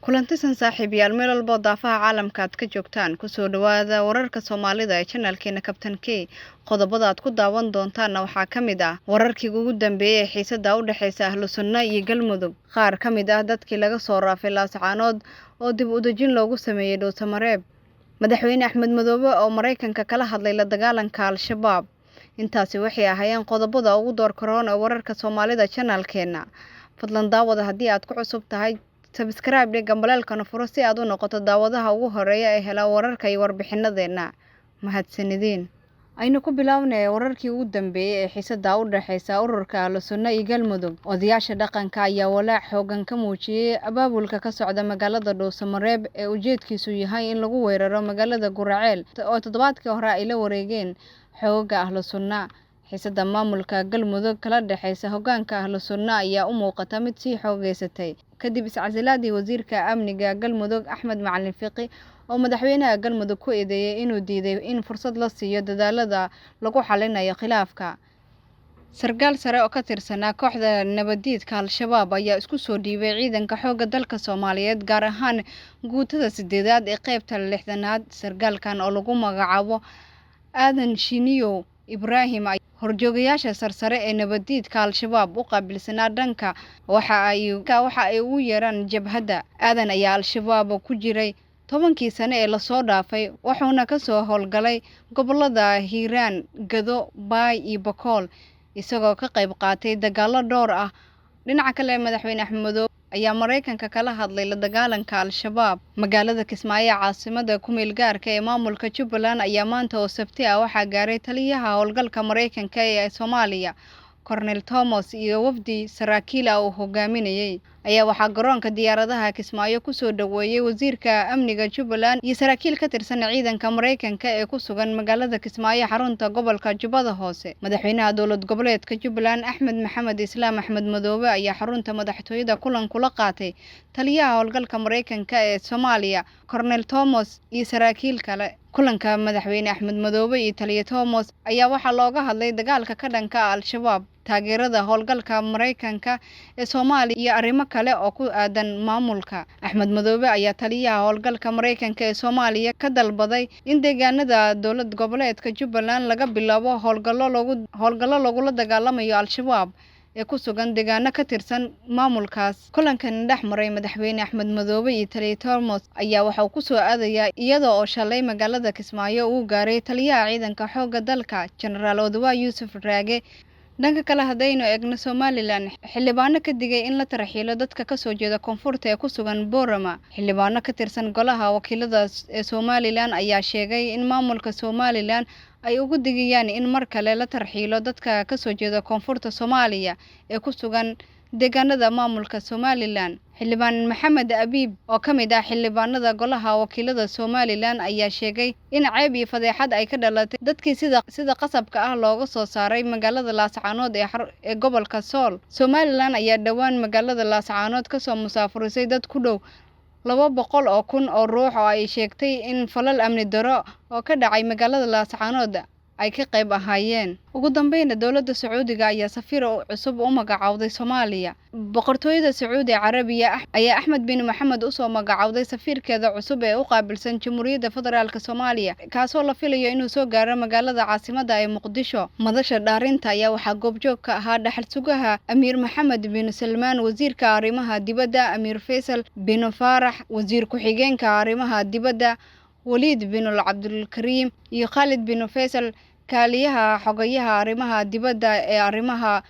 kulantisan saaxiibayaal meel walba daafaha caalamka aad ka joogtaan kusoo dhawaada wararka Soomaalida ee channelkeena Captain K qodobada aad ku daawan doontaan waxaa kamid ah wararkii ugu dambeeyay ee xiisada u dhaxaysa Ahlu Sunna iyo Galmudug qaar kamid ah dadkii laga soo raafay Laascaanood oo dib u dejin loogu sameeyay Dhuusamareeb madaxweyne Axmed Madoobe oo Mareykanka kala hadlay la dagaalanka Al-Shabaab intaasi waxay ahaayeen qodobada ugu door karoon ee wararka Soomaalida channelkeena fadlan daawada haddii aad ku cusub tahay subscribe gambalelkana furo si aad u noqoto daawadaha ugu horeeya ee hela wararka iyo warbixinadeena mahadsanidin aynu ku bilaabnay wararkii ugu dambeeyay ee xiisada u dhaxaysa ururka Ahlu Sunna iyo Galmudug odayaasha dhaqanka ayaa walaac xoogan ka muujiyay abaabulka ka socda magaalada Dhuusamareeb ee ujeedkiisu yahay in lagu weeraro magaalada Guraceel oo toddobaadkii hore ay la wareegeen xoogga Ahlu Sunna xiisada maamulka Galmudug kala dhaxaysa hoggaanka Ahlu Sunna ayaa u muuqata mid sii xoogeysatay kadib iscasilaadii wasiirka amniga Galmudug Axmed Macalin Fiqi oo madaxweynaha Galmudug ku eedeeyay inuu diiday in fursad la siiyo dadaalada lagu xalinayo khilaafka sargaal sare oo ka tirsanaa kooxda nabadiidka Al-Shabaab ayaa isku soo dhiibay ciidanka xoogga dalka Soomaaliyeed gaar ahaan guutada 8aad ee qaybta 6aad sargaalkan oo lagu magacaabo Aadan Shiniyo Ibrahim horjoogayaasha sarsare ee nabadiidka Al-Shabaab u qaabilsanaa dhanka waxa ay ugu yeeraan jabhadda Aadan ayaa Al-Shabaab ku jiray 10kii sano ee la soo dhaafay wuxuuna ka soo howlgalay gobolada Hiiraan, Gado, Baay iyo Bakool isagoo ka qayb qaatay dagaalo dhowr ah dhinaca kale madaxweyne Axmed Madoobe ayaa Mareykanka kala hadlay la dagaalanka Al-Shabaab magaalada Kismaayo caasimada ku meel gaarka ee maamulka Jubbaland ayaa maanta oo Sabti ah waxa gaaray taliyaha howlgalka Mareykanka ee Soomaaliya Colonel Thomas iyo wafdi saraakiil ah oo hogaaminayay ayaa waxa garoonka diyaaradaha Kismaayo ku soo dhaweeyay wasiirka amniga Jubbaland iyo saraakiil ka tirsan ciidanka Mareykanka ee ku sugan magaalada Kismaayo xarunta gobolka Jubbada Hoose madaxweynaha dowlad goboleedka Jubbaland Axmed Maxamed Islaam Axmed Madoobe ayaa xarunta madaxtooyada kulan kula qaatay taliyaha howlgalka Mareykanka ee Soomaaliya Colonel Thomas iyo saraakiil kale kulanka madaxweyne Axmed Madoobe iyo taliye Thomas ayaa waxa looga hadlay dagaalka ka dhanka ah Al-Shabaab taageerada howlgalka Mareykanka ee Soomaaliya iyo arrimo kale oo ku aadan maamulka Axmed Madoobe ayaa taliyaha howlgalka Mareykanka ee Soomaaliya ka dalbaday in deegaanada dowlad goboleedka Jubbaland laga bilaabo howlgallo lagula dagaalamayo Al-Shabaab ee ku sugan deegaano ka tirsan maamulkaas kulankan dhex maray madaxweyne Axmed Madoobe iyo taliye Thomas ayaa waxa uu ku soo aadaya iyadoo oo shalay magaalada Kismaayo uu gaaray taliyaha ciidanka xoogga dalka General Odawa Yusuf Raage dhanka kale hadaynu eegno Somaliland xildhibaano ka digay in la tarxiilo dadka ka soo jeeda koonfurta ee ku sugan Boorama xildhibaano ka tirsan golaha wakiilada ee Somaliland ayaa sheegay in maamulka Somaliland ay ugu digayaan in mar kale la tarxiilo dadka ka soo jeeda koonfurta Soomaaliya ee ku sugan deegaanada maamulka Somaliland xildhibaan Maxamed Abiib oo kamid ah xildhibaanada golaha wakiilada Somaliland ayaa sheegay in ceeb iyo fadeexad ay ka dhalatay dadkii sida qasabka ah looga soo saaray magaalada Laascaanood ee gobolka Sool Somaliland ayaa dhawaan magaalada Laascaanood ka soo musaafurisay dad ku dhow 200 oo kun oo ruux oo ay sheegtay in falal amni daro oo ka dhacay magaalada Laascaanood ay ka qayb ahaayeen ugu dambeynna dowladda Sacuudiga ayaa safiir cusub u magacaawday Soomaaliya boqortooyada Sacuudi Carabiya ayaa Axmed bin Maxamed u soo magacaawday safiirkeeda cusub ee u qaabilsan Jamhuuriyadda Federaalka Soomaaliya kaasoo la filayo inuu soo gaaro magaalada caasimadda ee Muqdisho madasha dhaarinta ayaa waxa goobjoog ka ahaa dhaxal sugaha Amiir Maxamed bin Salmaan wasiirka arrimaha dibadda Amiir Faisal bin Farax wasiir ku xigeenka arrimaha dibadda Waliid bin Abdul Karim iyo Khalid bin Faisal kaaliyaha xogayaha arrimaha dibadda ee arrimaha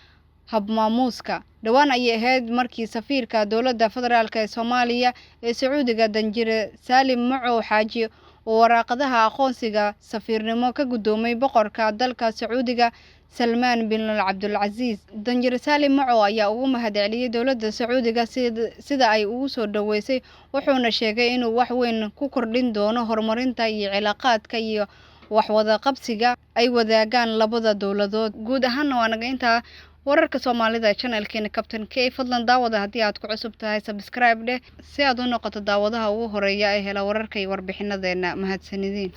habmaamuuska dhawaan ay ahayd markii safiirka dowladda federaalka ee Soomaaliya ee Sacuudiga Danjire Salim Macow Xaaji oo waraaqadaha aqoonsiga safiirnimo ka gudoomay boqorka dalka Sacuudiga Salmaan bin Abdul Aziz Danjire Salim Macow ayaa ugu mahadceliyay dowladda Sacuudiga sida ay ugu soo dhaweysay wuxuuna sheegay inuu wax weyn ku kordhin doono horumarinta iyo cilaaqaadka iyo wax wada qabsiga ay wadaagaan labada dowladood guud ahaan waa naga inta wararka Soomaalida channelkeena Captain K fadlan daawada haddii aad ku cusub tahay subscribe si aad u noqoto daawadaha ugu horeeya ee hela wararka iyo warbixinadeena mahadsanidin